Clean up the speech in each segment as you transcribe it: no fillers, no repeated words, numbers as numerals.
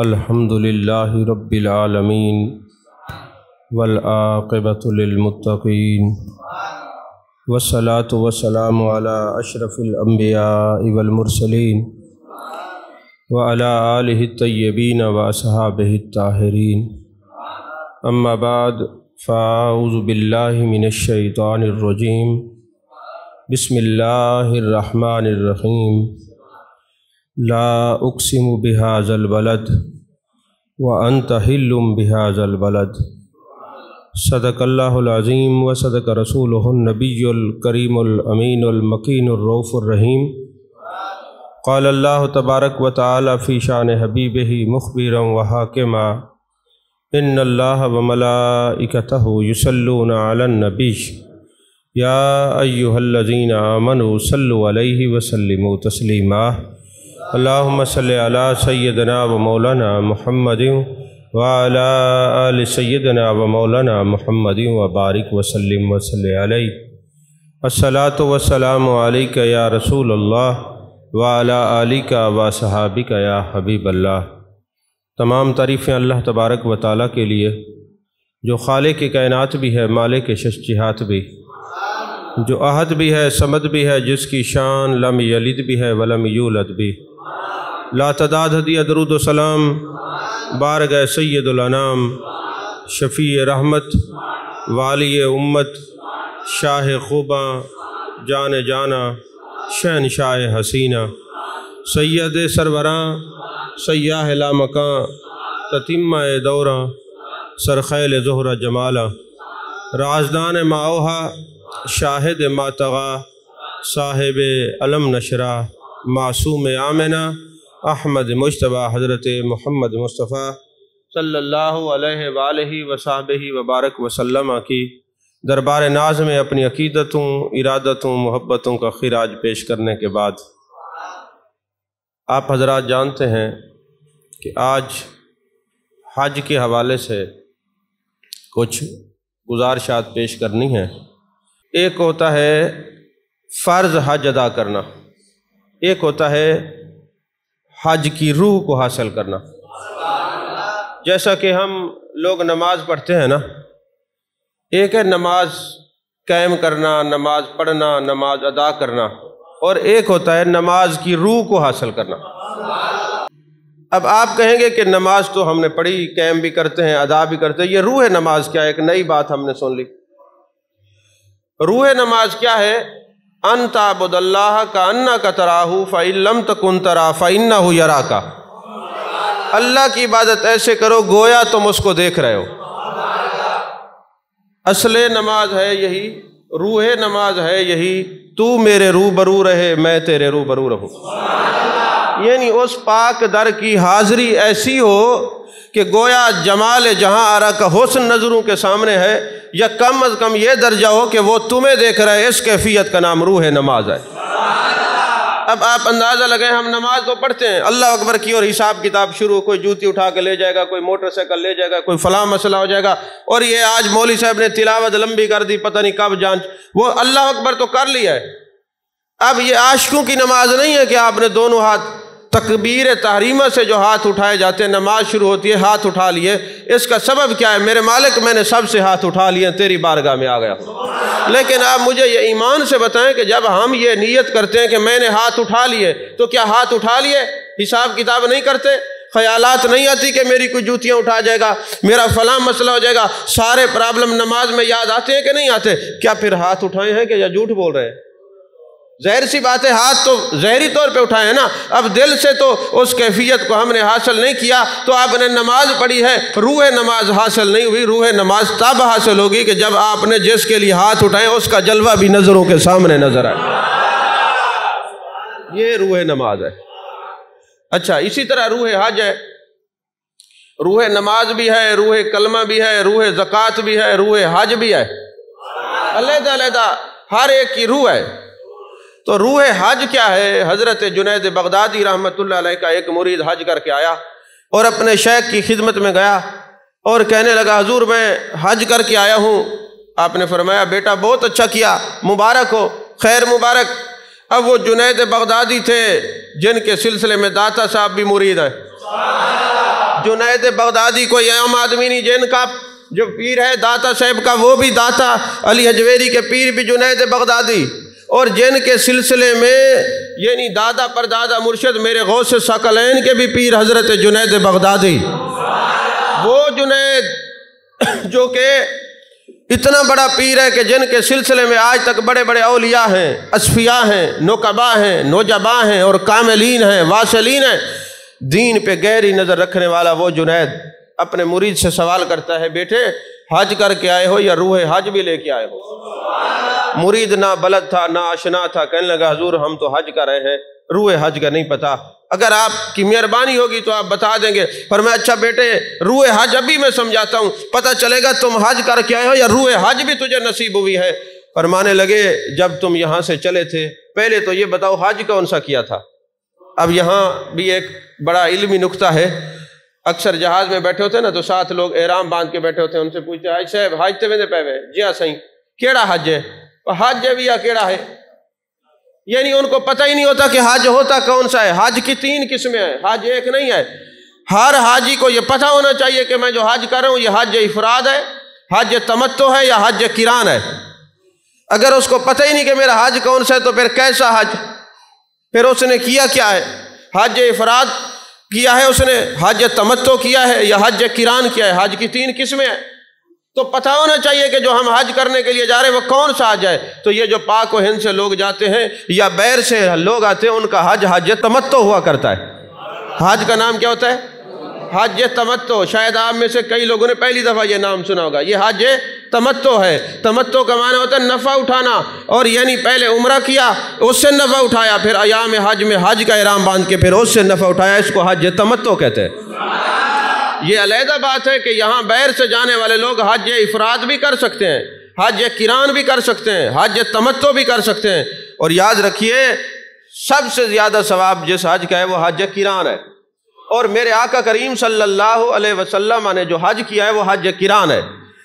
الحمدللہ رب العالمین والعاقبۃ للمتقین والصلاۃ والسلام علی اشرف الانبیاء والمرسلین وعلی آلہ الطیبین واصحابہ الطاہرین اما بعد فاعوذ باللہ من الشیطان الرجیم بسم اللہ الرحمن الرحیم لا اقسم بہذا البلد وانت حل بہذا البلد صدق اللہ العظیم وصدق رسولہ النبی الکریم الامین المکین الرؤوف الرحیم قال اللہ تبارک و تعالی فی شان حبیبہ مخبرا وحاکما ان اللہ وملائکتہ یصلون علی النبی یا ایہا الذین آمنوا صلوا علیہ وسلموا تسلیما اللہم صلی علی سیدنا و مولانا محمد وعلی آل سیدنا و مولانا محمد وبارک وسلم وصلی علیہ الصلاۃ والسلام علیک یا رسول اللہ وعلی آلک و صحابک یا حبیب اللہ۔ تمام تعریفیں اللہ تبارک و تعالیٰ کے لیے جو خالق کائنات بھی ہے، مالک ششجہات بھی، جو احد بھی ہے، صمد بھی ہے، جس کی شان لم یلد بھی ہے ولم یولد بھی۔ لا تعداد ہدیہ درود و سلام بارگاہ سید الانام، شفیع رحمت، والی امت، شاہ خوباں، جان جانا، شہنشاہ حسینہ، سید سروراں، سیاہ لامکاں، تتمہ دوراں، سرخیل زہرہ جمالہ، رازدان ماوہا، شاہد ماتغا، صاحب علم نشرہ، معصوم آمنہ، احمد مجتبیٰ حضرت محمد مصطفیٰ صلی اللہ علیہ وآلہ وصحبہ وبارک وسلم کی دربار ناز میں اپنی عقیدتوں، ارادتوں، محبتوں کا خراج پیش کرنے کے بعد آپ حضرات جانتے ہیں کہ آج حج کے حوالے سے کچھ گزارشات پیش کرنی ہیں۔ ایک ہوتا ہے فرض حج ادا کرنا، ایک ہوتا ہے حج کی روح کو حاصل کرنا۔ جیسا کہ ہم لوگ نماز پڑھتے ہیں نا، ایک ہے نماز قائم کرنا، نماز پڑھنا، نماز ادا کرنا، اور ایک ہوتا ہے نماز کی روح کو حاصل کرنا۔ اب آپ کہیں گے کہ نماز تو ہم نے پڑھی، قائم بھی کرتے ہیں، ادا بھی کرتے ہیں، یہ روح نماز کیا ہے؟ ایک نئی بات ہم نے سن لی۔ روح نماز کیا ہے؟ ان تعبد اللہ کأنک تراہ فإن لم تکن تراہ فإنہ یراک۔ اللہ کی عبادت ایسے کرو گویا تم اس کو دیکھ رہے ہو۔ اصل نماز ہے یہی، روح نماز ہے یہی، تو میرے روبرو رہے میں تیرے روبرو رہوں۔ یعنی اس پاک در کی حاضری ایسی ہو کہ گویا جمال جہاں آرا کا حسن نظروں کے سامنے ہے، یا کم از کم یہ درجہ ہو کہ وہ تمہیں دیکھ رہا ہے۔ اس کیفیت کا نام روح نماز ہے۔ اب آپ اندازہ لگائیں، ہم نماز تو پڑھتے ہیں، اللہ اکبر کی اور حساب کتاب شروع، کوئی جوتی اٹھا کے لے جائے گا، کوئی موٹر سائیکل لے جائے گا، کوئی فلاں مسئلہ ہو جائے گا، اور یہ آج مولوی صاحب نے تلاوت لمبی کر دی، پتہ نہیں کب جان، وہ اللہ اکبر تو کر لیا ہے۔ اب یہ عاشقوں کی نماز نہیں ہے کہ آپ نے دونوں ہاتھ تکبیر تحریمہ سے جو ہاتھ اٹھائے جاتے ہیں، نماز شروع ہوتی ہے ہاتھ اٹھا لیے، اس کا سبب کیا ہے؟ میرے مالک میں نے سب سے ہاتھ اٹھا لیے، تیری بارگاہ میں آ گیا ہوں۔ لیکن آپ مجھے یہ ایمان سے بتائیں کہ جب ہم یہ نیت کرتے ہیں کہ میں نے ہاتھ اٹھا لیے، تو کیا ہاتھ اٹھا لیے حساب کتاب نہیں کرتے؟ خیالات نہیں آتی کہ میری کوئی جوتیاں اٹھا جائے گا، میرا فلاں مسئلہ ہو جائے گا؟ سارے پرابلم نماز میں یاد آتے ہیں کہ نہیں آتے؟ کیا پھر ہاتھ اٹھائے ہیں کہ یا جھوٹ بول رہے ہیں؟ ظاہر سی بات ہے، ہاتھ تو ظاہری طور پہ اٹھائے ہیں نا۔ اب دل سے تو اس کیفیت کو ہم نے حاصل نہیں کیا، تو آپ نے نماز پڑھی ہے، روح نماز حاصل نہیں ہوئی۔ روح نماز تب حاصل ہوگی کہ جب آپ نے جس کے لیے ہاتھ اٹھائے اس کا جلوہ بھی نظروں کے سامنے نظر آئے۔ یہ روح نماز ہے۔ اچھا، اسی طرح روح حج ہے، روح نماز بھی ہے، روح کلمہ بھی ہے، روح زکوٰۃ بھی ہے، روح حج بھی ہے، علیحدہ علیحدہ ہر ایک کی روح ہے۔ تو روح حج کیا ہے؟ حضرت جنید بغدادی رحمۃ اللہ علیہ کا ایک مرید حج کر کے آیا اور اپنے شیخ کی خدمت میں گیا اور کہنے لگا، حضور میں حج کر کے آیا ہوں۔ آپ نے فرمایا، بیٹا بہت اچھا کیا، مبارک ہو، خیر مبارک۔ اب وہ جنید بغدادی تھے جن کے سلسلے میں داتا صاحب بھی مرید ہے۔ جنید بغدادی کوئی عام آدمی نہیں، جن کا جو پیر ہے داتا صاحب کا وہ بھی داتا، علی حجویری کے پیر بھی جنید بغدادی، اور جن کے سلسلے میں یعنی دادا پر دادا مرشد میرے غوث ثقلین کے بھی پیر حضرت جنید بغدادی، وہ جنید جو کہ اتنا بڑا پیر ہے کہ جن کے سلسلے میں آج تک بڑے بڑے اولیاء ہیں، اصفیاء ہیں، نقبا ہیں، نوجبا ہیں اور کاملین ہیں، واصلین ہیں۔ دین پہ گہری نظر رکھنے والا وہ جنید اپنے مرید سے سوال کرتا ہے، بیٹے حج کر کے آئے ہو یا روح حج بھی لے کے آئے ہو؟ مرید نہ بلد تھا نہ آشنا تھا، کہنے لگا حضور ہم تو حج کر رہے ہیں، روح حج کا نہیں پتا، اگر آپ کی مہربانی ہوگی تو آپ بتا دیں گے۔ فرمایا اچھا بیٹے روح حج ابھی میں سمجھاتا ہوں، پتہ چلے گا تم حج کر کے آئے ہو یا روح حج بھی تجھے نصیب ہوئی ہے۔ فرمانے لگے جب تم یہاں سے چلے تھے پہلے تو یہ بتاؤ حج کون سا کیا تھا؟ اب یہاں بھی ایک بڑا علمی نکتہ ہے، اکثر جہاز میں بیٹھے ہوتے ہیں نا تو ساتھ لوگ احرام باندھ کے بیٹھے ہوتے ہیں، ان سے پوچھتے ہیں حج صاحب حج تے ویندے پے وے؟ جی ہاں صحیح، کیڑا حج ہے؟ حج ہے بھی یا کیڑا ہے؟ یعنی ان کو پتہ ہی نہیں ہوتا کہ حج ہوتا کون سا ہے۔ حج کی 3 قسمیں ہیں، حج ایک نہیں ہے۔ ہر حاجی کو یہ پتہ ہونا چاہیے کہ میں جو حج کر رہا ہوں یہ حج افراد ہے، حج تمتع ہے یا حج قران ہے۔ اگر اس کو پتہ ہی نہیں کہ میرا حج کون سا ہے تو پھر کیسا حج؟ پھر اس نے کیا کیا ہے؟ حج افراد کیا ہے اس نے، حج تمتع کیا ہے یا حج قران کیا ہے؟ حج کی 3 قسمیں ہیں، تو پتہ ہونا چاہیے کہ جو ہم حج کرنے کے لیے جا رہے ہیں وہ کون سا حج ہے۔ تو یہ جو پاک و ہند سے لوگ جاتے ہیں یا بیر سے لوگ آتے ہیں ان کا حج حج تمتع ہوا کرتا ہے۔ حج کا نام کیا ہوتا ہے؟ حج تمتع۔ شاید آپ میں سے کئی لوگوں نے پہلی دفعہ یہ نام سنا ہوگا، یہ حج تمتع ہے۔ تمتع کا معنی ہوتا ہے نفع اٹھانا، اور یعنی پہلے عمرہ کیا اس سے نفع اٹھایا، پھر ایام حج میں حج کا احرام باندھ کے پھر اس سے نفع اٹھایا، اس کو حج تمتع کہتے ہیں۔ یہ علیحدہ بات ہے کہ یہاں بیر سے جانے والے لوگ حج افراد بھی کر سکتے ہیں، حج قران بھی کر سکتے ہیں، حج تمتع بھی کر سکتے ہیں، اور یاد رکھیے سب سے زیادہ ثواب جس حج کا ہے وہ حج قران ہے، اور میرے آقا کریم صلی اللہ علیہ وسلم نے جو حج کیا ہے وہ حج قران ہے۔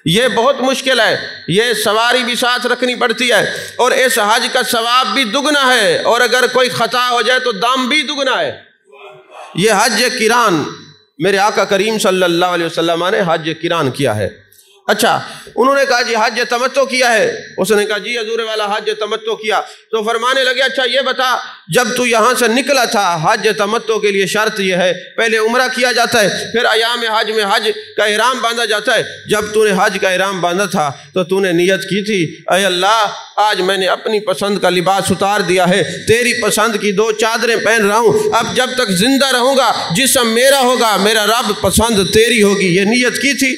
یہ بہت مشکل ہے، یہ سواری بھی ساتھ رکھنی پڑتی ہے، اور اس حج کا ثواب بھی دگنا ہے، اور اگر کوئی خطا ہو جائے تو دام بھی دگنا ہے۔ یہ حج قران میرے آقا کریم صلی اللہ علیہ وسلم نے حج قران کیا ہے۔ اچھا انہوں نے کہا جی حج تمتع کیا ہے؟ اس نے کہا جی حضور والا حج تمتع کیا۔ تو فرمانے لگے اچھا یہ بتا جب تو یہاں سے نکلا تھا حج تمتع کے لیے شرط یہ ہے پہلے عمرہ کیا جاتا ہے، پھر ایام حج میں حج کا احرام باندھا جاتا ہے۔ جب تو نے حج کا احرام باندھا تھا تو تو نے نیت کی تھی اے اللہ آج میں نے اپنی پسند کا لباس اتار دیا ہے، تیری پسند کی 2 چادریں پہن رہا ہوں، اب جب تک زندہ رہوں گا جسم میرا ہوگا، میرا رب پسند تیری ہوگی، یہ نیت کی تھی۔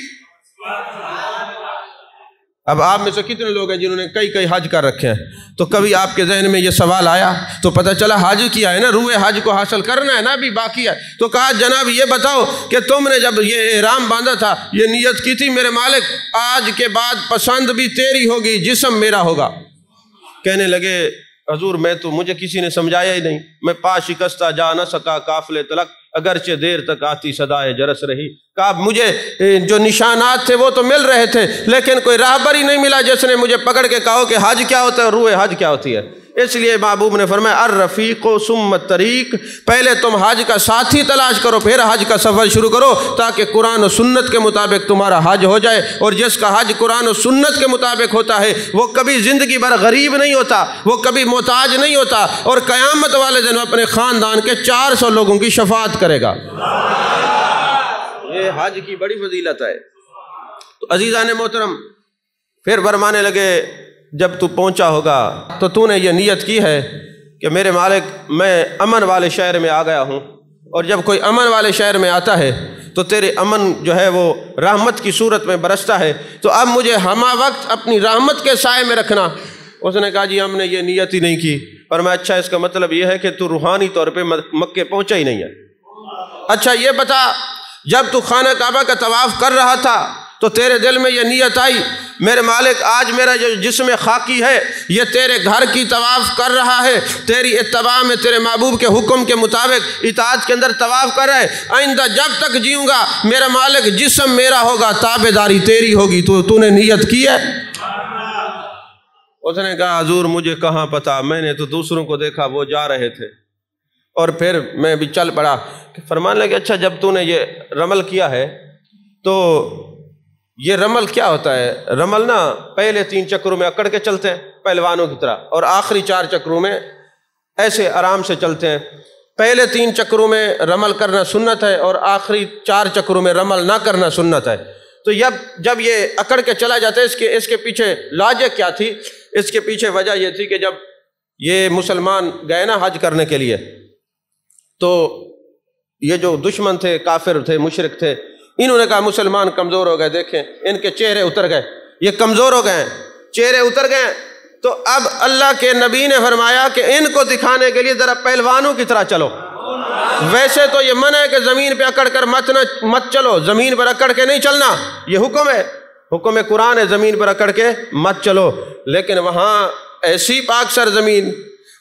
اب آپ میں سے کتنے لوگ ہیں جنہوں نے کئی حج کر رکھے ہیں؟ تو کبھی آپ کے ذہن میں یہ سوال آیا تو پتہ چلا حج کیا ہے نا، روح حج کو حاصل کرنا ہے نا، ابھی باقی ہے۔ تو کہا جناب یہ بتاؤ کہ تم نے جب یہ احرام باندھا تھا یہ نیت کی تھی میرے مالک آج کے بعد پسند بھی تیری ہوگی، جسم میرا ہوگا؟ کہنے لگے حضور مجھے کسی نے سمجھایا ہی نہیں، میں پا شکستہ جا نہ سکا قافلے تلک، اگرچہ دیر تک آتی صدائے جرس رہی۔ کہا مجھے جو نشانات تھے وہ تو مل رہے تھے لیکن کوئی راہبر ہی نہیں ملا جس نے مجھے پکڑ کے کہا کہ حج کیا ہوتا ہے، روح حج کیا ہوتی ہے۔ اس لیے محبوب نے فرمایا الرفیق ثم الطریق، پہلے تم حج کا ساتھی تلاش کرو پھر حج کا سفر شروع کرو تاکہ قرآن و سنت کے مطابق تمہارا حج ہو جائے، اور جس کا حج قرآن و سنت کے مطابق ہوتا ہے وہ کبھی زندگی بھر غریب نہیں ہوتا، وہ کبھی محتاج نہیں ہوتا، اور قیامت والے دن اپنے خاندان کے 400 لوگوں کی شفاعت کرے گا۔ یہ حج کی بڑی فضیلت ہے۔ تو عزیزان محترم پھر فرمانے لگے جب تو پہنچا ہوگا تو تو نے یہ نیت کی ہے کہ میرے مالک میں امن والے شہر میں آ گیا ہوں، اور جب کوئی امن والے شہر میں آتا ہے تو تیرے امن جو ہے وہ رحمت کی صورت میں برستا ہے، تو اب مجھے ہمہ وقت اپنی رحمت کے سائے میں رکھنا۔ اس نے کہا جی ہم نے یہ نیت ہی نہیں کی۔ اور میں اچھا اس کا مطلب یہ ہے کہ تو روحانی طور پہ مکے پہنچا ہی نہیں ہے۔ اچھا یہ بتا جب تو خانہ کعبہ کا طواف کر رہا تھا تو تیرے دل میں یہ نیت آئی میرے مالک آج میرا جو جسم خاکی ہے یہ تیرے گھر کی طواف کر رہا ہے، تیری اتباع میں تیرے محبوب کے حکم کے مطابق اطاعت کے اندر طواف کر رہا ہے، آئندہ جب تک جیوں گا میرا مالک جسم میرا ہوگا، تابعداری تیری ہوگی۔ تو نے نیت کی ہے؟ اس نے کہا حضور مجھے کہاں پتا، میں نے تو دوسروں کو دیکھا وہ جا رہے تھے اور پھر میں بھی چل پڑا۔ فرمانے لگے اچھا جب تو نے یہ رمل کیا ہے تو یہ رمل کیا ہوتا ہے؟ رمل نا پہلے 3 چکروں میں اکڑ کے چلتے ہیں پہلوانوں کی طرح، اور آخری 4 چکروں میں ایسے آرام سے چلتے ہیں۔ پہلے 3 چکروں میں رمل کرنا سنت ہے اور آخری 4 چکروں میں رمل نہ کرنا سنت ہے۔ تو جب یہ اکڑ کے چلا جاتا ہے، اس کے پیچھے لاجک کیا تھی؟ اس کے پیچھے وجہ یہ تھی کہ جب یہ مسلمان گئے نا حج کرنے کے لیے، تو یہ جو دشمن تھے، کافر تھے، مشرک تھے، انہوں نے کہا مسلمان کمزور ہو گئے، دیکھیں ان کے چہرے اتر گئے، یہ کمزور ہو گئے ہیں، چہرے اتر گئے ہیں۔ تو اب اللہ کے نبی نے فرمایا کہ ان کو دکھانے کے لیے ذرا پہلوانوں کی طرح چلو۔ ویسے تو یہ منع ہے کہ زمین پہ اکڑ کر مت چلو، زمین پر اکڑ کے نہیں چلنا، یہ حکم ہے، حکم قرآن ہے، زمین پر اکڑ کے مت چلو۔ لیکن وہاں ایسی پاک سرزمین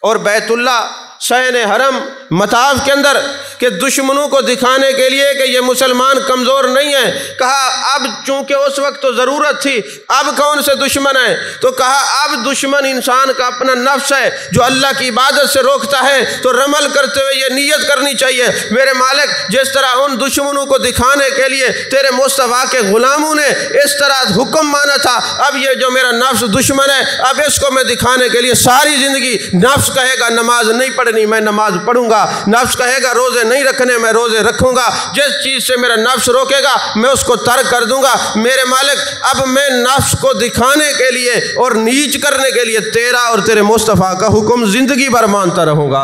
اور بیت اللہ شہن حرم مطاف کے اندر کہ دشمنوں کو دکھانے کے لیے کہ یہ مسلمان کمزور نہیں ہیں، کہا اب چونکہ اس وقت تو ضرورت تھی، اب کون سے دشمن ہیں؟ تو کہا اب دشمن انسان کا اپنا نفس ہے جو اللہ کی عبادت سے روکتا ہے۔ تو رمل کرتے ہوئے یہ نیت کرنی چاہیے، میرے مالک جس طرح ان دشمنوں کو دکھانے کے لیے تیرے مصطفیٰ کے غلاموں نے اس طرح حکم مانا تھا، اب یہ جو میرا نفس دشمن ہے اب اس کو میں دکھانے کے لیے ساری زندگی، نفس کہے گا نماز نہیں پڑھنی میں نماز پڑھوں گا، نفس کہے گا روزے نہیں رکھنے میں روزے رکھوں گا، جس چیز سے میرا نفس روکے گا میں اس کو ترک کر دوں گا۔ میرے مالک اب میں نفس کو دکھانے کے لیے اور نیچ کرنے کے لیے تیرا اور تیرے مصطفیٰ کا حکم زندگی بھر مانتا رہوں گا۔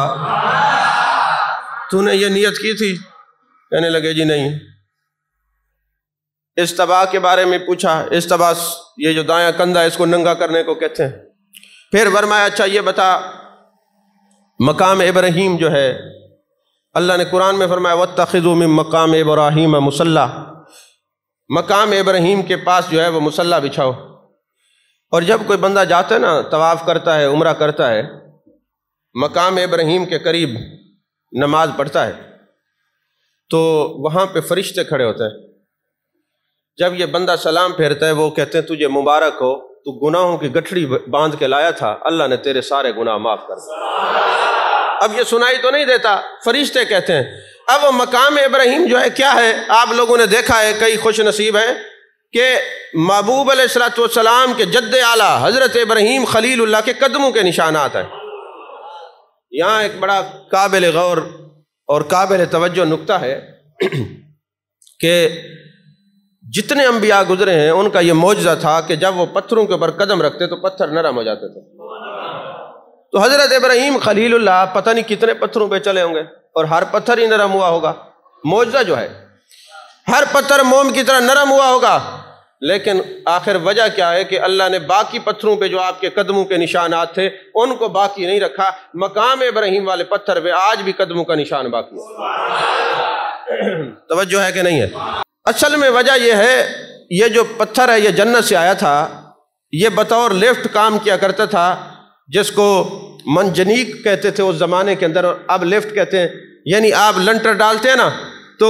تو نے یہ نیت کی تھی؟ کہنے لگے جی نہیں۔ استباء کے بارے میں پوچھا، استباء یہ جو دایاں کندھا ہے اس کو ننگا کرنے کو کہتے ہیں۔ پھر فرمایا اچھا یہ بتا مقام ابراہیم جو ہے، اللہ نے قرآن میں فرمایا وَاتَّخِذُوا مِن مَقَامِ إِبْرَاهِيمَ مُصَلَّى، مقام ابراہیم کے پاس جو ہے وہ مصلی بچھاؤ۔ اور جب کوئی بندہ جاتا ہے نا، طواف کرتا ہے، عمرہ کرتا ہے، مقام ابراہیم کے قریب نماز پڑھتا ہے تو وہاں پہ فرشتے کھڑے ہوتے ہیں۔ جب یہ بندہ سلام پھیرتا ہے وہ کہتے ہیں تجھے مبارک ہو، تو گناہوں کی گٹھڑی باندھ کے لایا تھا، اللہ نے تیرے سارے گناہ معاف کر دیا۔ اب یہ سنائی تو نہیں دیتا، فرشتے کہتے ہیں۔ اب وہ مقام ابراہیم جو ہے کیا ہے؟ آپ لوگوں نے دیکھا ہے، کئی خوش نصیب ہیں کہ محبوب علیہ السلام کے جد اعلیٰ حضرت ابراہیم خلیل اللہ کے قدموں کے نشانات ہیں۔ یہاں ایک بڑا قابل غور اور قابل توجہ نکتہ ہے کہ جتنے انبیاء گزرے ہیں ان کا یہ معجزہ تھا کہ جب وہ پتھروں کے اوپر قدم رکھتے تو پتھر نرم ہو جاتے تھے۔ تو حضرت ابراہیم خلیل اللہ پتہ نہیں کتنے پتھروں پہ چلے ہوں گے اور ہر پتھر ہی نرم ہوا ہوگا۔ معجزہ جو ہے ہر پتھر موم کی طرح نرم ہوا ہوگا، لیکن آخر وجہ کیا ہے کہ اللہ نے باقی پتھروں پہ جو آپ کے قدموں کے نشانات تھے ان کو باقی نہیں رکھا، مقام ابراہیم والے پتھر پہ آج بھی قدموں کا نشان باقی ہے۔ توجہ ہے کہ نہیں ہے؟ اصل میں وجہ یہ ہے، یہ جو پتھر ہے یہ جنت سے آیا تھا، یہ بطور لفٹ کام کیا کرتا تھا، جس کو منجنیق کہتے تھے اس زمانے کے اندر، اور اب لفٹ کہتے ہیں۔ یعنی آپ لنٹر ڈالتے ہیں نا، تو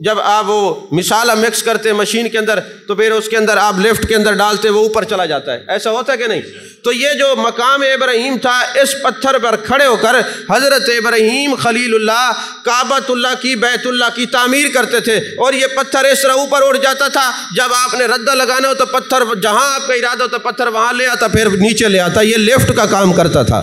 جب آپ وہ مسالہ مکس کرتے ہیں مشین کے اندر تو پھر اس کے اندر آپ لفٹ کے اندر ڈالتے وہ اوپر چلا جاتا ہے، ایسا ہوتا ہے کہ نہیں؟ تو یہ جو مقام ابراہیم تھا، اس پتھر پر کھڑے ہو کر حضرت ابراہیم خلیل اللہ کعبۃ اللہ کی، بیت اللہ کی تعمیر کرتے تھے، اور یہ پتھر اس طرح اوپر اڑ جاتا تھا، جب آپ نے ردہ لگانا ہو تو پتھر جہاں آپ کا ارادہ ہوتا پتھر وہاں لے آتا، پھر نیچے لے آتا، یہ لفٹ کا کام کرتا تھا،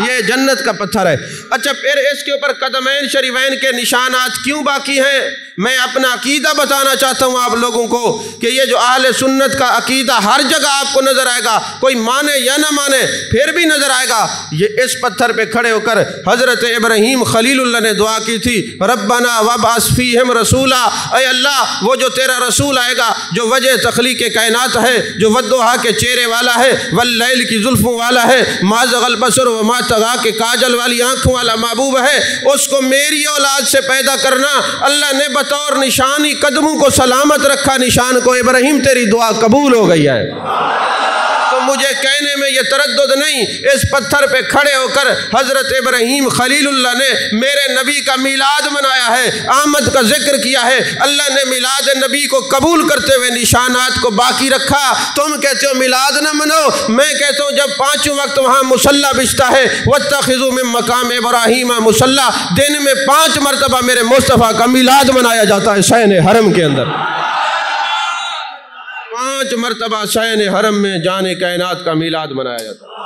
یہ جنت کا پتھر ہے۔ اچھا پھر اس کے اوپر قدمین شریفین کے نشانات کیوں باقی ہیں؟ میں اپنا عقیدہ بتانا چاہتا ہوں آپ لوگوں کو کہ یہ جو اہل سنت کا عقیدہ ہر جگہ آپ کو نظر آئے گا، کوئی مانے یا نہ مانے پھر بھی نظر آئے گا۔ یہ اس پتھر پہ کھڑے ہو کر حضرت ابراہیم خلیل اللہ نے دعا کی تھی، ربنا وابعث فیہم رسولا، اے اللہ وہ جو تیرا رسول آئے گا، جو وجہ تخلیق کائنات ہے، جو والضحیٰ کے چہرے والا ہے، واللیل کی زلفوں والا ہے، ما زغ البصر وما طغیٰ کے کاجل والی آنکھوں والا محبوب ہے، اس کو میری اولاد سے پیدا کرنا۔ اللہ نے بطور نشانی قدموں کو سلامت رکھا، نشان کو، ابراہیم تیری دعا قبول ہو گئی ہے۔ تو مجھے کہنے میں یہ تردد نہیں، اس پتھر پہ کھڑے ہو کر حضرت ابراہیم خلیل اللہ نے میرے نبی کا میلاد منایا ہے، آمد کا ذکر کیا ہے۔ اللہ نے میلاد نبی کو قبول کرتے ہوئے نشانات کو باقی رکھا۔ تم کہتے ہو میلاد نہ مناؤ، میں کہتا ہوں جب پانچوں وقت وہاں مصلی بچتا ہے، وَاتَّخِذُوا مِن مَقَامِ إِبْرَاهِيمَ مُصَلَّى، دن میں 5 مرتبہ میرے مصطفیٰ کا میلاد منایا جاتا ہے شین حرم کے اندر۔ 5 مرتبہ شین حرم میں جان کائنات کا میلاد منایا جاتا ہے،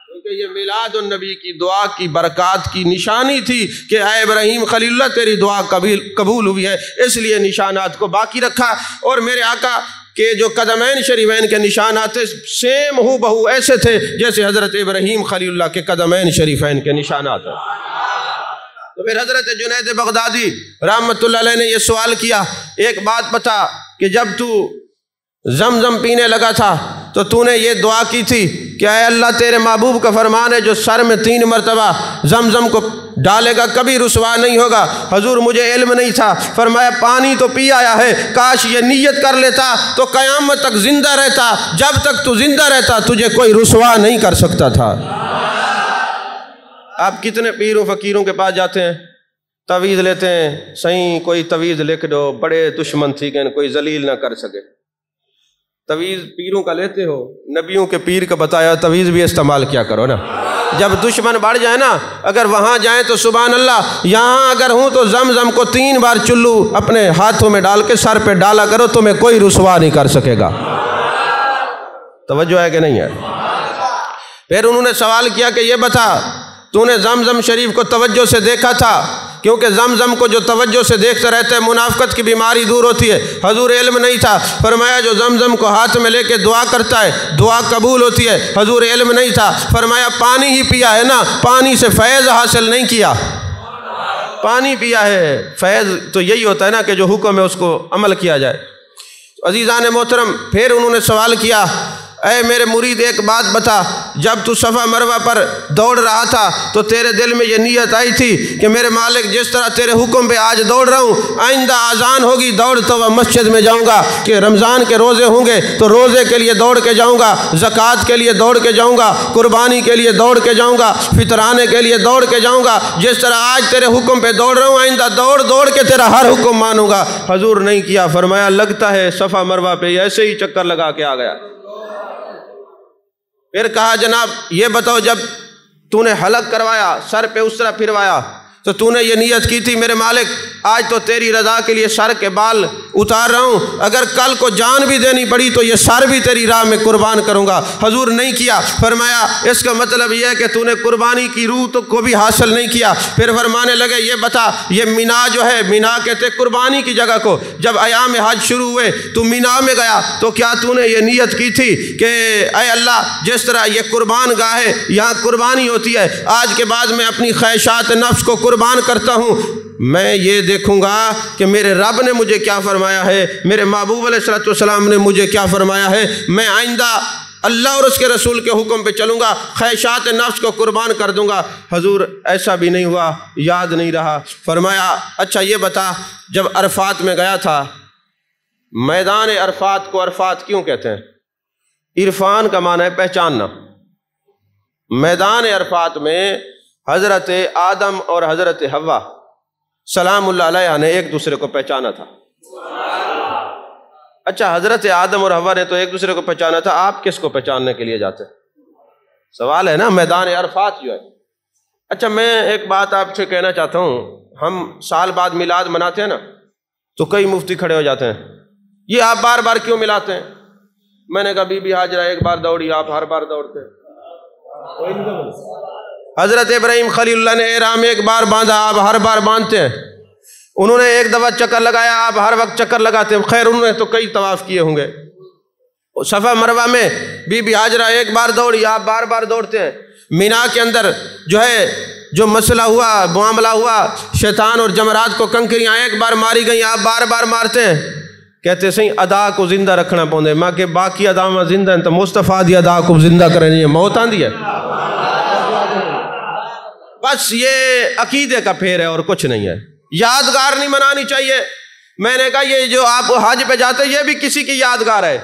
کیونکہ یہ میلاد النبی کی دعا کی برکات کی نشانی تھی کہ اے ابراہیم خلیل اللہ تیری دعا قبول ہوئی ہے، اس لیے نشانات کو باقی رکھا۔ اور میرے آقا کہ جو قدمین شریفین کے نشانات تھے سیم ہو بہو ایسے تھے جیسے حضرت ابراہیم خلیل اللہ کے قدمین شریفین کے نشانات ہیں۔ تو پھر حضرت جنید بغدادی رحمت اللہ علیہ نے یہ سوال کیا، ایک بات بتا کہ جب تو زمزم پینے لگا تھا تو نے یہ دعا کی تھی کہ اے اللہ تیرے محبوب کا فرمان ہے جو سر میں 3 مرتبہ زمزم کو ڈالے گا کبھی رسوا نہیں ہوگا۔ حضور مجھے علم نہیں تھا، فرمایا پانی تو پی آیا ہے، کاش یہ نیت کر لیتا تو قیامت تک زندہ رہتا، جب تک تو زندہ رہتا تجھے کوئی رسوا نہیں کر سکتا تھا۔ آپ کتنے پیروں فقیروں کے پاس جاتے ہیں، تویز لیتے ہیں، صحیح کوئی تویز لکھ دو، بڑے دشمن تھی کہ کوئی ذلیل نہ کر سکے۔ تویز پیروں کا لیتے ہو، نبیوں کے پیر کا بتایا تویز بھی استعمال کیا کرو نا۔ جب دشمن بڑھ جائے نا، اگر وہاں جائیں تو سبحان اللہ، یہاں اگر ہوں تو زمزم کو 3 بار چلو اپنے ہاتھوں میں ڈال کے سر پہ ڈالا کرو، تمہیں کوئی رسوا نہیں کر سکے گا۔ توجہ ہے کہ نہیں ہے؟ پھر انہوں نے سوال کیا کہ یہ بتا تو نے زمزم شریف کو توجہ سے دیکھا تھا؟ کیونکہ زمزم کو جو توجہ سے دیکھتا رہتا ہے منافقت کی بیماری دور ہوتی ہے۔ حضور علم نہیں تھا، فرمایا جو زمزم کو ہاتھ میں لے کے دعا کرتا ہے دعا قبول ہوتی ہے۔ حضور علم نہیں تھا، فرمایا پانی ہی پیا ہے نا، پانی سے فیض حاصل نہیں کیا، پانی پیا ہے۔ فیض تو یہی ہوتا ہے نا کہ جو حکم ہے اس کو عمل کیا جائے۔ عزیزان محترم، پھر انہوں نے سوال کیا اے میرے مرید ایک بات بتا، جب تو صفا مروہ پر دوڑ رہا تھا تو تیرے دل میں یہ نیت آئی تھی کہ میرے مالک جس طرح تیرے حکم پہ آج دوڑ رہا ہوں، آئندہ اذان ہوگی دوڑتا ہوا مسجد میں جاؤں گا، کہ رمضان کے روزے ہوں گے تو روزے کے لیے دوڑ کے جاؤں گا، زکوٰۃ کے لیے دوڑ کے جاؤں گا، قربانی کے لیے دوڑ کے جاؤں گا، فطرانے کے لیے دوڑ کے جاؤں گا، جس طرح آج تیرے حکم پہ دوڑ رہا ہوں آئندہ دوڑ کے تیرا ہر حکم مانوں گا۔ حضور نہیں کیا، فرمایا لگتا ہے صفا مروہ پہ ایسے ہی چکر لگا کے آ گیا۔ پھر کہا جناب یہ بتاؤ جب تو نے حلق کروایا، سر پہ اس طرح پھروایا، تو تو نے یہ نیت کی تھی میرے مالک آج تو تیری رضا کے لیے سر کے بال اتار رہا ہوں، اگر کل کو جان بھی دینی پڑی تو یہ سر بھی تیری راہ میں قربان کروں گا۔ حضور نہیں کیا، فرمایا اس کا مطلب یہ ہے کہ تو نے قربانی کی روح تو کو بھی حاصل نہیں کیا۔ پھر فرمانے لگے یہ بتا یہ مینا جو ہے، مینا کہتے قربانی کی جگہ کو، جب ایام حج شروع ہوئے تو مینا میں گیا تو کیا تو نے یہ نیت کی تھی کہ اے اللہ جس طرح یہ قربان گاہ ہے یہاں قربانی ہوتی ہے، آج کے بعد میں اپنی خواہشات نفس کو قربان کرتا ہوں، میں یہ دیکھوں گا کہ میرے رب نے مجھے کیا فرمایا ہے، میرے محبوب علیہ السلام نے مجھے کیا فرمایا ہے، میں آئندہ اللہ اور اس کے رسول کے حکم پہ چلوں گا، خواہشات نفس کو قربان کر دوں گا۔ حضور ایسا بھی نہیں ہوا، یاد نہیں رہا۔ فرمایا اچھا یہ بتا جب عرفات میں گیا تھا، میدان عرفات کو عرفات کیوں کہتے ہیں؟ عرفان کا معنی ہے پہچاننا۔ میدان عرفات میں حضرت آدم اور حضرت حوا سلام اللہ علیہ نے ایک دوسرے کو پہچانا تھا۔ اچھا حضرت آدم اور حوا نے تو ایک دوسرے کو پہچانا تھا، آپ کس کو پہچاننے کے لیے جاتے؟ سوال ہے نا میدان عرفات جو ہے۔ اچھا میں ایک بات آپ سے کہنا چاہتا ہوں، ہم سال بعد میلاد مناتے ہیں نا تو کئی مفتی کھڑے ہو جاتے ہیں، یہ آپ بار بار کیوں ملاتے ہیں؟ میں نے کہا بی بی ہاجرہ ایک بار دوڑی، آپ ہر بار دوڑتے ہیں۔ حضرت ابراہیم خلیل اللہ نے احرام ایک بار باندھا، آپ ہر بار باندھتے ہیں۔ انہوں نے ایک دفعہ چکر لگایا، آپ ہر وقت چکر لگاتے ہیں۔ خیر انہوں نے تو کئی طواف کیے ہوں گے۔ صفا مروہ میں بی بی ہاجرہ ایک بار دوڑی، آپ بار بار دوڑتے ہیں۔ مینا کے اندر جو ہے جو مسئلہ ہوا، معاملہ ہوا، شیطان اور جمرات کو کنکریاں ایک بار ماری گئیں، آپ بار بار مارتے ہیں۔ کہتے سہیں ادا کو زندہ رکھنا پوندے، ماں کہ باقی ادا میں زندہ ہیں تو مصطفیٰ دی ادا کو زندہ کرنی ہے، موت آندی ہے۔ بس یہ عقیدے کا پھیر ہے اور کچھ نہیں ہے، یادگار نہیں منانی چاہیے۔ میں نے کہا یہ جو آپ حج پہ جاتے ہیں یہ بھی کسی کی یادگار ہے۔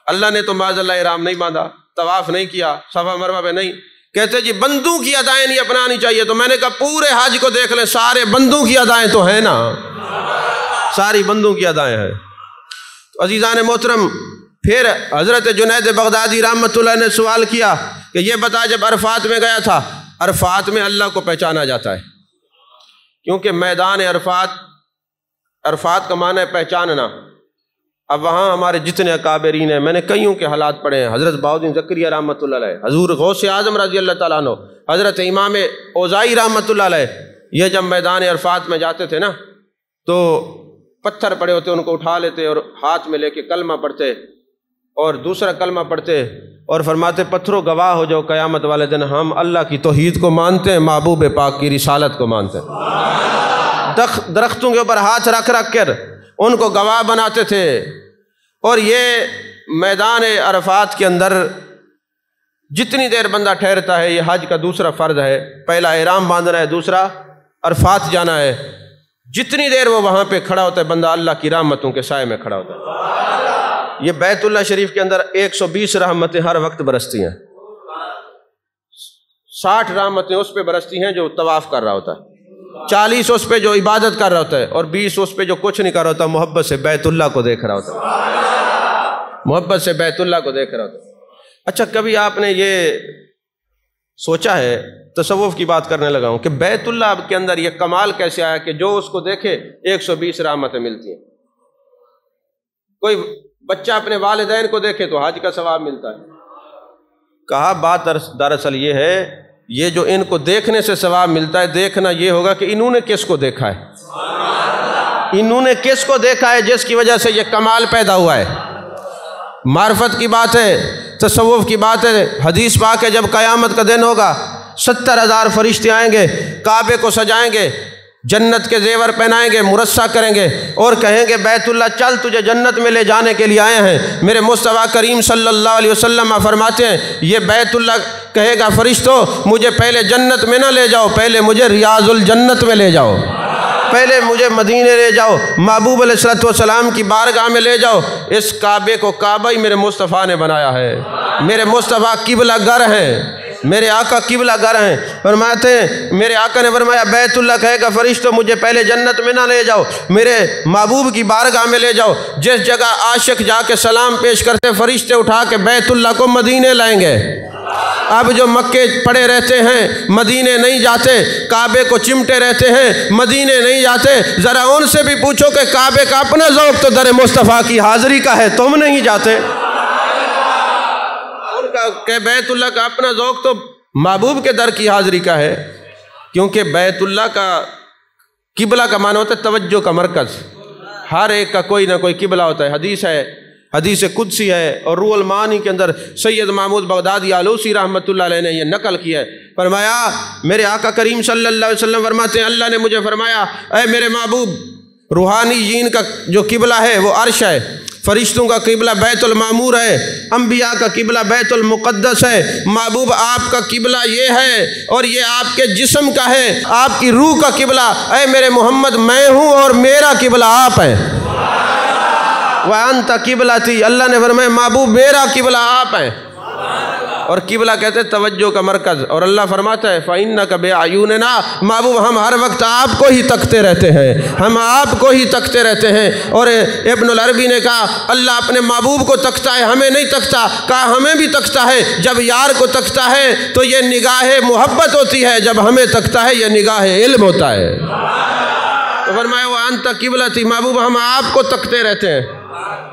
اللہ نے تو معاذ اللہ احرام نہیں باندھا، طواف نہیں کیا، صفا مروہ پہ نہیں، کہتے جی بندوں کی ادائیں نہیں اپنانی چاہیے۔ تو میں نے کہا پورے حج کو دیکھ لیں، سارے بندوں کی ادائیں تو ہیں نا، ساری بندوں کی ادائیں ہیں۔ تو عزیزان محترم، پھر حضرت جنید بغدادی رحمۃ اللہ نے سوال کیا کہ یہ بتا، جب عرفات میں گیا تھا، عرفات میں اللہ کو پہچانا جاتا ہے، کیونکہ میدان عرفات کا معنی ہے پہچاننا۔ اب وہاں ہمارے جتنے اکابرین ہیں، میں نے کئیوں کے حالات پڑھے ہیں، حضرت بہاؤالدین زکریا رحمۃ اللہ علیہ، حضور غوث اعظم رضی اللہ تعالیٰ عنہ، حضرت امام اوزائی رحمۃ اللہ علیہ، یہ جب میدان عرفات میں جاتے تھے نا تو پتھر پڑے ہوتے ان کو اٹھا لیتے اور ہاتھ میں لے کے کلمہ پڑھتے اور دوسرا کلمہ پڑھتے اور فرماتے پتھروں گواہ ہو جاؤ قیامت والے دن ہم اللہ کی توحید کو مانتے ہیں، محبوب پاک کی رسالت کو مانتے ہیں۔ درختوں کے اوپر ہاتھ رکھ رکھ کر ان کو گواہ بناتے تھے۔ اور یہ میدان عرفات کے اندر جتنی دیر بندہ ٹھہرتا ہے، یہ حج کا دوسرا فرض ہے، پہلا احرام باندھنا ہے، دوسرا عرفات جانا ہے، جتنی دیر وہ وہاں پہ کھڑا ہوتا ہے بندہ اللہ کی رحمتوں کے سائے میں کھڑا ہوتا ہے۔ یہ بیت اللہ شریف کے اندر 120 رحمتیں ہر وقت برستی ہیں، 60 رحمتیں اس پہ برستی ہیں جو طواف کر رہا ہوتا ہے، 40 اس پہ جو عبادت کر رہا ہوتا ہے، اور 20 اس پہ جو کچھ نہیں کر رہا ہوتا، محبت سے بیت اللہ کو دیکھ رہا ہوتا ہے، محبت سے بیت اللہ کو دیکھ رہا ہوتا ہے۔ اچھا، کبھی آپ نے یہ سوچا ہے، تصوف کی بات کرنے لگا ہوں، کہ بیت اللہ کے اندر یہ کمال کیسے آیا کہ جو اس کو دیکھے 120 رحمتیں ملتی ہیں؟ کوئی بچہ اپنے والدین کو دیکھے تو حج کا ثواب ملتا ہے۔ کہا بات دراصل یہ ہے، یہ جو ان کو دیکھنے سے ثواب ملتا ہے، دیکھنا یہ ہوگا کہ انہوں نے کس کو دیکھا ہے، انہوں نے کس کو دیکھا ہے جس کی وجہ سے یہ کمال پیدا ہوا ہے۔ معرفت کی بات ہے، تصوف کی بات ہے، حدیث پاک ہے جب قیامت کا دن ہوگا 70,000 فرشتے آئیں گے، کعبے کو سجائیں گے، جنت کے زیور پہنائیں گے، مرصع کریں گے اور کہیں گے بیت اللہ چل تجھے جنت میں لے جانے کے لیے آئے ہیں۔ میرے مصطفیٰ کریم صلی اللہ علیہ وسلم فرماتے ہیں یہ بیت اللہ کہے گا فرشتوں مجھے پہلے جنت میں نہ لے جاؤ، پہلے مجھے ریاض الجنت میں لے جاؤ، پہلے مجھے مدینے لے جاؤ، محبوب علیہ الصلوۃ والسلام کی بارگاہ میں لے جاؤ۔ اس کعبے کو کعبہ ہی میرے مصطفیٰ نے بنایا ہے، میرے مصطفیٰ قبلہ گر ہیں، میرے آقا قبلہ گر ہیں۔ فرماتے ہیں میرے آقا نے فرمایا بیت اللہ کہے گا فرشتوں مجھے پہلے جنت میں نہ لے جاؤ، میرے محبوب کی بارگاہ میں لے جاؤ۔ جس جگہ عاشق جا کے سلام پیش کرتے فرشتے اٹھا کے بیت اللہ کو مدینے لائیں گے۔ اب جو مکے پڑے رہتے ہیں مدینے نہیں جاتے، کعبے کو چمٹے رہتے ہیں مدینے نہیں جاتے، ذرا ان سے بھی پوچھو کہ کعبے کا اپنا ذوق تو در مصطفیٰ کی حاضری کا ہے، تم نہیں جاتے۔ ان کا کہ بیت اللہ کا اپنا ذوق تو محبوب کے در کی حاضری کا ہے، کیونکہ بیت اللہ کا قبلہ کا معنی ہوتا ہے توجہ کا مرکز، ہر ایک کا کوئی نہ کوئی قبلہ ہوتا ہے۔ حدیث ہے، حدیث قدسی ہے، اور روح المعانی کے اندر سید محمود بغدادی آلوسی رحمۃ اللہ علیہ نے یہ نقل کیا ہے۔ فرمایا میرے آقا کریم صلی اللہ علیہ وسلم فرماتے ہیں اللہ نے مجھے فرمایا اے میرے محبوب، روحانی جین کا جو قبلہ ہے وہ عرش ہے، فرشتوں کا قبلہ بیت المعمور ہے، انبیاء کا قبلہ بیت المقدس ہے، محبوب آپ کا قبلہ یہ ہے اور یہ آپ کے جسم کا ہے، آپ کی روح کا قبلہ اے میرے محمد میں ہوں اور میرا قبلہ آپ ہے۔ وَأَنْتَ قِبْلَتِي، اللہ نے فرمایا محبوب میرا قبلہ آپ ہیں، اور قبلہ کہتے ہیں توجہ کا مرکز، اور اللہ فرماتا ہے فَإِنَّكَ بِأَعْيُنِنَا، محبوب ہم ہر وقت آپ کو ہی تکتے رہتے ہیں، ہم آپ کو ہی تکتے رہتے ہیں۔ اور ابن العربی نے کہا اللہ اپنے محبوب کو تکتا ہے ہمیں نہیں تکتا، کہا ہمیں بھی تکتا ہے، جب یار کو تکتا ہے تو یہ نگاہ محبت ہوتی ہے، جب ہمیں تکتا ہے یہ نگاہ علم ہوتا ہے۔ تو فرمایا وَأَنْتَ قِبْلَتِي، محبوب ہم آپ کو تکتے رہتے ہیں،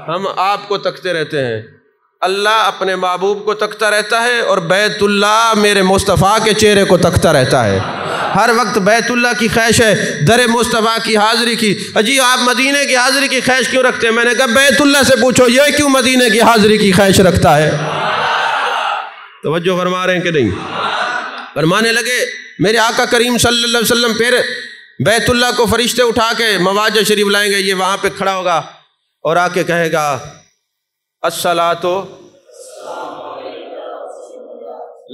ہم آپ کو تکتے رہتے ہیں۔ اللہ اپنے محبوب کو تکتا رہتا ہے اور بیت اللہ میرے مصطفیٰ کے چہرے کو تکتا رہتا ہے، ہر وقت بیت اللہ کی خواہش ہے، در مصطفیٰ کی حاضری کی۔ جی آپ مدینے کی حاضری کی خواہش کیوں رکھتے ہیں؟ میں نے کہا بیت اللہ سے پوچھو یہ کیوں مدینے کی حاضری کی خواہش رکھتا ہے؟ توجہ فرما رہے ہیں کہ نہیں؟ فرمانے لگے میرے آقا کریم صلی اللہ علیہ وسلم پھر بیت اللہ کو فرشتے اٹھا کے مواجہ شریف لائیں گے، یہ وہاں پہ کھڑا ہوگا اور آ کے کہے گا الصلاۃ،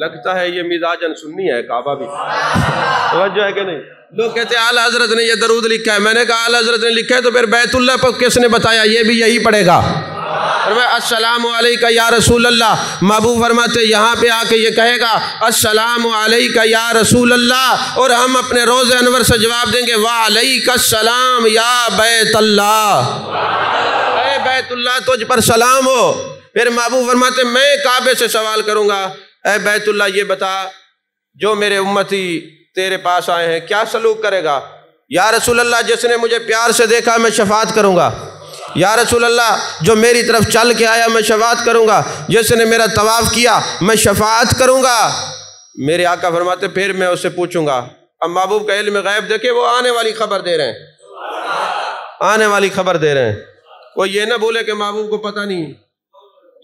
لگتا ہے یہ مزاجن سنی ہے کعبہ بھی، توجہ ہے کہ نہیں؟ لوگ کہتے ہیں اعلیٰ حضرت نے یہ درود لکھا ہے، میں نے کہا اعلیٰ حضرت نے لکھا ہے تو پھر بیت اللہ پر کس نے بتایا یہ بھی یہی پڑھے گا؟ فرمایا السلام علیکہ یا رسول اللہ۔ محبوب فرماتے یہاں پہ آ کے یہ کہے گا السلام علیکہ یا رسول اللہ، اور ہم اپنے روضہ انور سے جواب دیں گے وعلیکہ السلام یا بیت اللہ، اے بیت اللہ تجھ پر سلام ہو۔ پھر محبوب فرماتے میں کعبے سے سوال کروں گا اے بیت اللہ یہ بتا جو میرے امتی تیرے پاس آئے ہیں کیا سلوک کرے گا؟ یا رسول اللہ جس نے مجھے پیار سے دیکھا میں شفاعت کروں گا۔ یا رسول اللہ جو میری طرف چل کے آیا میں شفاعت کروں گا، جس نے میرا طواف کیا میں شفاعت کروں گا۔ میرے آقا فرماتے پھر میں اس سے پوچھوں گا۔ اب محبوب کا علم غیب دیکھے وہ آنے والی خبر دے رہے ہیں، آنے والی خبر دے رہے ہیں۔ کوئی یہ نہ بولے کہ محبوب کو پتہ نہیں،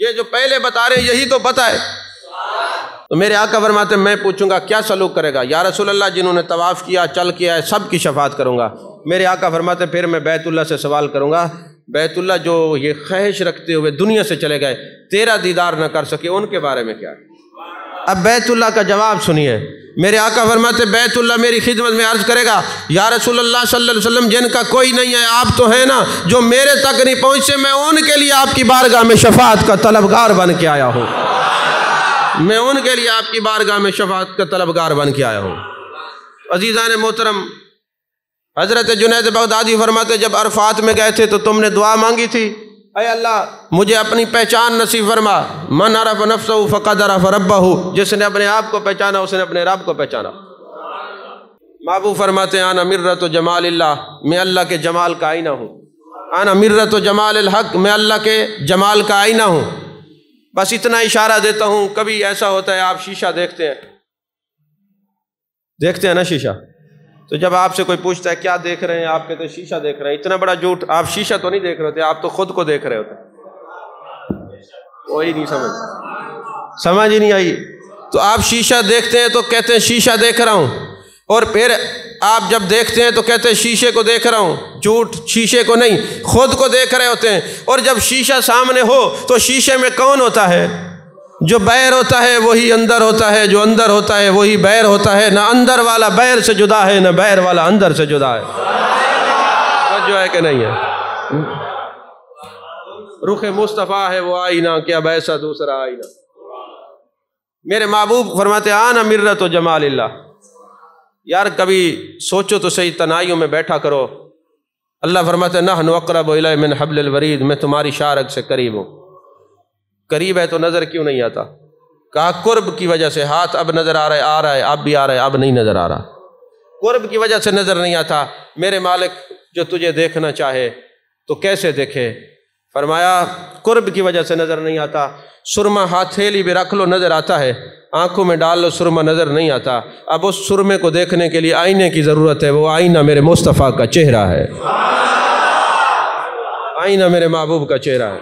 یہ جو پہلے بتا رہے ہیں یہی تو پتہ ہے۔ تو میرے آقا فرماتے میں پوچھوں گا کیا سلوک کرے گا؟ یا رسول اللہ جنہوں نے طواف کیا چل کیا ہے سب کی شفاعت کروں گا۔ میرے آقا فرماتے پھر میں بیت اللہ سے سوال کروں گا بیت اللہ جو یہ خواہش رکھتے ہوئے دنیا سے چلے گئے تیرا دیدار نہ کر سکے ان کے بارے میں کیا ہے؟ اب بیت اللہ کا جواب سنیے۔ میرے آقا فرماتے بیت اللہ میری خدمت میں عرض کرے گا یا رسول اللہ صلی اللہ علیہ وسلم جن کا کوئی نہیں ہے آپ تو ہیں نا، جو میرے تک نہیں پہنچے میں ان کے لیے آپ کی بارگاہ میں شفاعت کا طلبگار بن کے آیا ہوں، میں ان کے لیے آپ کی بارگاہ میں شفاعت کا طلبگار بن کے آیا ہوں۔ عزیزان محترم، حضرت جنید بغدادی فرماتے جب عرفات میں گئے تھے تو تم نے دعا مانگی تھی اے اللہ مجھے اپنی پہچان نصیب فرما، من عرف نفسہ فقد عرف ربہ، جس نے اپنے آپ کو پہچانا اس نے اپنے رب کو پہچانا۔ محبوب فرماتے ہیں انا مرۃ جمال اللہ، میں اللہ کے جمال کا آئینہ ہوں، انا مرۃ جمال الحق، میں اللہ کے جمال کا آئینہ ہوں۔ بس اتنا اشارہ دیتا ہوں، کبھی ایسا ہوتا ہے آپ شیشہ دیکھتے ہیں نا شیشہ، تو جب آپ سے کوئی پوچھتا ہے کیا دیکھ رہے ہیں آپ کہتے ہیں شیشہ دیکھ رہے ہیں۔ اتنا بڑا جھوٹ، آپ شیشہ تو نہیں دیکھ رہے ہوتے، آپ تو خود کو دیکھ رہے ہوتے۔ وہی نہیں سمجھ ہی نہیں آئی۔ تو آپ شیشہ دیکھتے ہیں تو کہتے ہیں شیشہ دیکھ رہا ہوں، اور پھر آپ جب دیکھتے ہیں تو کہتے ہیں شیشے کو دیکھ رہا ہوں۔ جھوٹ، شیشے کو نہیں خود کو دیکھ رہے ہوتے ہیں۔ اور جب شیشہ سامنے ہو تو شیشے میں کون ہوتا ہے؟ جو بیر ہوتا ہے وہی اندر ہوتا ہے، جو اندر ہوتا ہے وہی بیر ہوتا ہے۔ نہ اندر والا بیر سے جدا ہے نہ بیر والا اندر سے جدا ہے، جو ہے کہ نہیں ہے؟ رخ مصطفیٰ ہے وہ آئینہ، کیا ایسا دوسرا آئینہ۔ میرے محبوب فرماتے آنا مرۃ و جمال اللہ۔ یار کبھی سوچو تو صحیح، تنہائیوں میں بیٹھا کرو۔ اللہ فرماتے نحن اقرب الیہ من حبل الورید، میں تمہاری شارک سے قریب ہوں۔ قریب ہے تو نظر کیوں نہیں آتا؟ کہا قرب کی وجہ سے، ہاتھ اب نظر آ رہا ہے اب بھی آ رہا ہے، اب نہیں نظر آ رہا۔ قرب کی وجہ سے نظر نہیں آتا۔ میرے مالک جو تجھے دیکھنا چاہے تو کیسے دیکھے؟ فرمایا قرب کی وجہ سے نظر نہیں آتا۔ سرما ہتھیلی بھی رکھ لو نظر آتا ہے، آنکھوں میں ڈال لو سرما نظر نہیں آتا۔ اب اس سرمے کو دیکھنے کے لیے آئینے کی ضرورت ہے، وہ آئینہ میرے مصطفیٰ کا چہرہ ہے، آئینہ میرے محبوب کا چہرہ ہے۔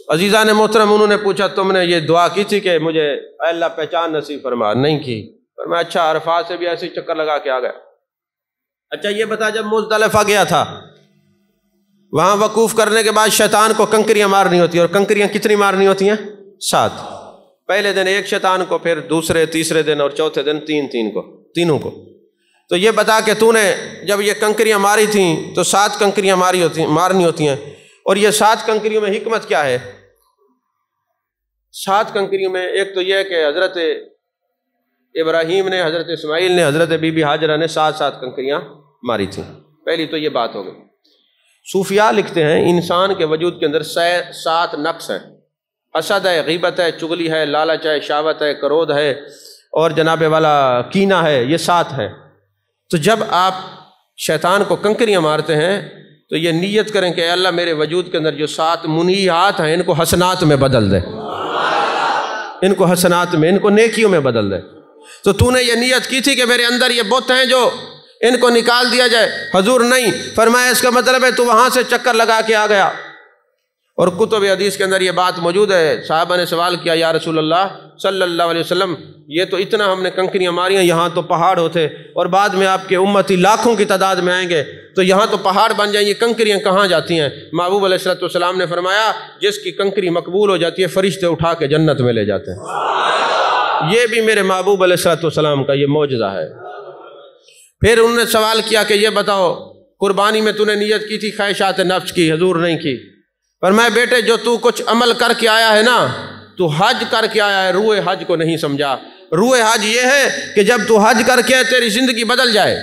عزیزان محترم، انہوں نے پوچھا تم نے یہ دعا کی تھی کہ مجھے اے اللہ پہچان نصیب فرما؟ نہیں کی۔ فرمایا اچھا عرفات سے بھی ایسے ہی چکر لگا کے آ گیا۔ اچھا یہ بتا جب مزدلفہ گیا تھا وہاں وقوف کرنے کے بعد شیطان کو کنکریاں مارنی ہوتی ہیں، اور کنکریاں کتنی مارنی ہوتی ہیں؟ 7۔ پہلے دن ایک شیطان کو، پھر دوسرے تیسرے دن اور چوتھے دن تینوں کو۔ تو یہ بتا کہ تو نے جب یہ کنکریاں ماری تھیں تو 7 کنکریاں مارنی ہوتی ہیں، اور یہ 7 کنکریوں میں حکمت کیا ہے؟ 7 کنکریوں میں ایک تو یہ ہے کہ حضرت ابراہیم نے، حضرت اسماعیل نے، حضرت بی بی ہاجرہ نے 7 کنکریاں ماری تھیں۔ پہلی تو یہ بات ہو گئی۔ صوفیاء لکھتے ہیں انسان کے وجود کے اندر 7 نقص ہیں، حسد ہے، غیبت ہے، چغلی ہے، لالچ ہے، شہوت ہے، کرودھ ہے، اور جناب والا کینہ ہے، یہ 7 ہیں۔ تو جب آپ شیطان کو کنکریاں مارتے ہیں تو یہ نیت کریں کہ اے اللہ میرے وجود کے اندر جو 7 منیات ہیں ان کو حسنات میں بدل دے، ان کو حسنات میں، ان کو نیکیوں میں بدل دے۔ تو تو نے یہ نیت کی تھی کہ میرے اندر یہ بت ہیں جو ان کو نکال دیا جائے؟ حضور نہیں۔ فرمایا اس کا مطلب ہے تو وہاں سے چکر لگا کے آ گیا۔ اور کتب حدیث کے اندر یہ بات موجود ہے۔ صحابہ نے سوال کیا یا رسول اللہ صلی اللہ علیہ وسلم یہ تو اتنا ہم نے کنکریاں ماریاں، یہاں تو پہاڑ ہوتے، اور بعد میں آپ کے امتی لاکھوں کی تعداد میں آئیں گے تو یہاں تو پہاڑ بن جائیں، یہ کنکریاں کہاں جاتی ہیں؟ محبوب علیہ السلام نے فرمایا جس کی کنکری مقبول ہو جاتی ہے فرشتے اٹھا کے جنت میں لے جاتے ہیں۔ یہ بھی میرے محبوب علیہ السلام کا یہ معجزہ ہے۔ پھر انہوں نے سوال کیا کہ یہ بتاؤ قربانی میں تو نے نیت کی تھی خواہشات نفس کی؟ حضور نہیں کی۔ فرمایا بیٹے جو تو کچھ عمل کر کے آیا ہے نا، تو حج کر کے آیا ہے، روح حج کو نہیں سمجھا۔ روح حج یہ ہے کہ جب تو حج کر کے تیری زندگی بدل جائے،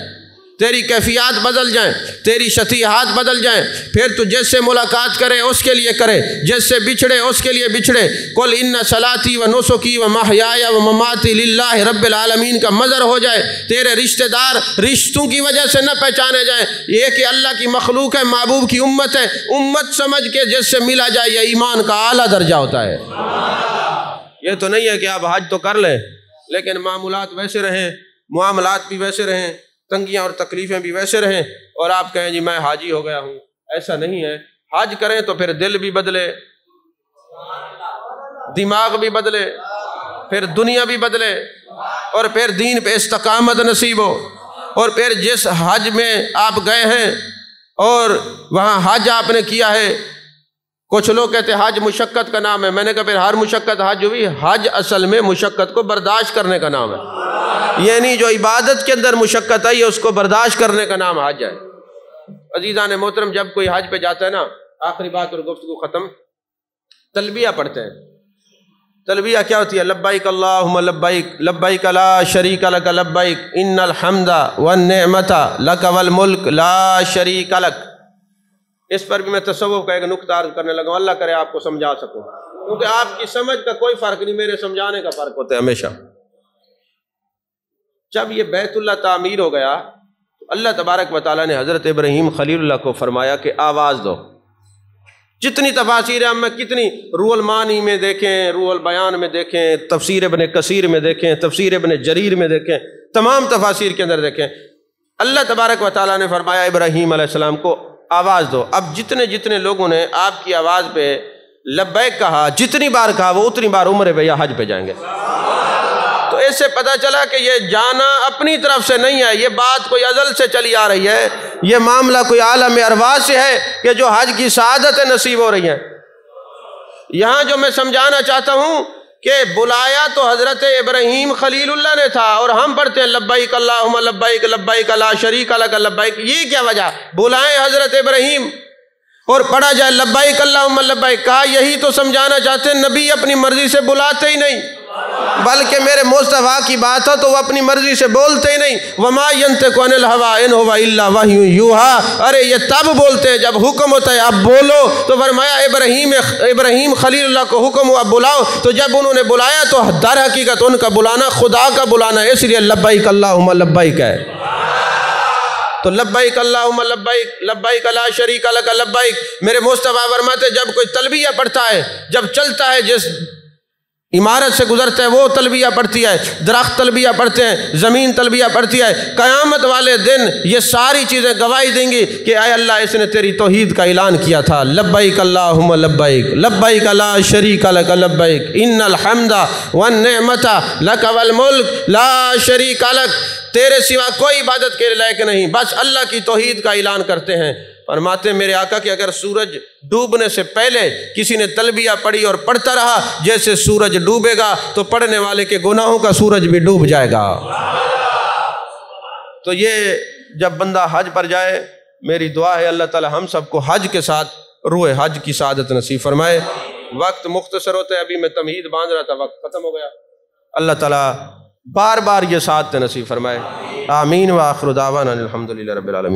تیری کیفیات بدل جائیں، تیری شتیحات بدل جائیں، پھر تو جس سے ملاقات کرے اس کے لیے کرے، جس سے بچھڑے اس کے لیے بچھڑے۔ قل ان صلاتی و نسکی و محیای و مماتی للہ رب العالمین کا مظہر ہو جائے، تیرے رشتہ دار رشتوں کی وجہ سے نہ پہچانے جائیں، یہ کہ اللہ کی مخلوق ہے، محبوب کی امت ہے، امت سمجھ کے جس سے ملا جائے، یہ ایمان کا اعلیٰ درجہ ہوتا ہے۔ یہ تو نہیں ہے کہ آپ حج تو کر لیں لیکن معمولات ویسے رہیں، معاملات بھی ویسے رہیں، تنگیاں اور تکلیفیں بھی ویسے رہیں، اور آپ کہیں جی میں حاجی ہو گیا ہوں۔ ایسا نہیں ہے۔ حج کریں تو پھر دل بھی بدلے، دماغ بھی بدلے، پھر دنیا بھی بدلے، اور پھر دین پہ استقامت نصیب ہو۔ اور پھر جس حج میں آپ گئے ہیں اور وہاں حج آپ نے کیا ہے، کچھ لوگ کہتے ہیں حج مشقت کا نام ہے، میں نے کہا پھر ہر مشقت حج ہوئی؟ حج اصل میں مشقت کو برداشت کرنے کا نام ہے، یعنی جو عبادت کے اندر مشقت ہے اس کو برداشت کرنے کا نام حج ہے۔ عزیزان محترم، جب کوئی حج پہ جاتا ہے نا، آخری بات اور گفتگو ختم، تلبیہ پڑھتے ہیں۔ تلبیہ کیا ہوتی ہے؟ لبیک اللہم لبیک، لبیک لا شریک لک لبیک، ان الحمد والنعمت لک والملک لا شریک لک۔ اس پر بھی میں تصوف کا ایک نکتہ عرض کرنے لگا ہوں، اللہ کرے آپ کو سمجھا سکوں، کیونکہ آپ کی سمجھ کا کوئی فرق نہیں، میرے سمجھانے کا فرق ہوتا ہے ہمیشہ۔ جب یہ بیت اللہ تعمیر ہو گیا تو اللہ تبارک و تعالیٰ نے حضرت ابراہیم خلیل اللہ کو فرمایا کہ آواز دو۔ جتنی تفاسیر ہم میں کتنی، روح المعانی میں دیکھیں، روح البیان میں دیکھیں، تفسیر ابن کثیر میں دیکھیں، تفسیر ابن جریر میں دیکھیں، تمام تفاسیر کے اندر دیکھیں، اللہ تبارک و تعالیٰ نے فرمایا ابراہیم علیہ السلام کو آواز دو۔ اب جتنے لوگوں نے آپ کی آواز پہ لبیک کہا، جتنی بار کہا، وہ اتنی بار عمرے پہ یا حج پہ جائیں گے۔ تو اس سے پتہ چلا کہ یہ جانا اپنی طرف سے نہیں ہے، یہ بات کوئی ازل سے چلی آ رہی ہے، یہ معاملہ کوئی عالم ارواح سے ہے کہ جو حج کی سعادتیں نصیب ہو رہی ہیں۔ یہاں جو میں سمجھانا چاہتا ہوں کہ بلایا تو حضرت ابراہیم خلیل اللہ نے تھا، اور ہم پڑھتے ہیں لبیک اللہم لبیک لبیک لا شریک لک لبیک۔ یہ کیا وجہ؟ بلائیں حضرت ابراہیم اور پڑھا جائے لبیک اللہم لبیک، کہا یہی تو سمجھانا چاہتے ہیں، نبی اپنی مرضی سے بلاتے ہی نہیں، بلکہ میرے مصطفیٰ کی بات ہے تو وہ اپنی مرضی سے بولتے ہی نہیں۔ وما ينطق عن الهوى ان هو الا وحی یوحى، ارے یہ تب بولتے ہیں جب حکم ہوتا ہے، اب بولو۔ تو فرمایا ابراہیم خلیل اللہ کو حکم ہوا بلاؤ، تو جب انہوں نے بلایا تو در حقیقت ان کا بلانا خدا کا بلانا ہے، اس لیے لبیک اللہم لبیک ہے۔ تو لبیک اللہم لبیک لبیک لا شریک لک لبیک، میرے مصطفیٰ فرماتے جب کوئی تلبیہ پڑھتا ہے، جب چلتا ہے، جس عمارت سے گزرتا ہے وہ تلبیہ پڑھتی ہے، درخت تلبیہ پڑھتے ہیں، زمین تلبیہ پڑھتی ہے، قیامت والے دن یہ ساری چیزیں گواہی دیں گی کہ اے اللہ اس نے تیری توحید کا اعلان کیا تھا، لبیک اللہم لبیک لبیک لا شریک لک لبیک ان الحمد والنعمت لک والملک لا شریک لک، تیرے سوا کوئی عبادت کے لائق نہیں، بس اللہ کی توحید کا اعلان کرتے ہیں۔ فرماتے ہیں میرے آقا کہ اگر سورج ڈوبنے سے پہلے کسی نے تلبیہ پڑھی اور پڑھتا رہا، جیسے سورج ڈوبے گا تو پڑھنے والے کے گناہوں کا سورج بھی ڈوب جائے گا۔ تو یہ جب بندہ حج پر جائے، میری دعا ہے اللہ تعالی ہم سب کو حج کے ساتھ روح حج کی سعادت نصیب فرمائے۔ وقت مختصر ہوتا ہے، ابھی میں تمہید باندھ رہا تھا، وقت ختم ہو گیا۔ اللہ تعالی بار بار یہ سعادت نصیب فرمائے، آمین۔ وآخر دعوانا الحمدللہ رب العالمین۔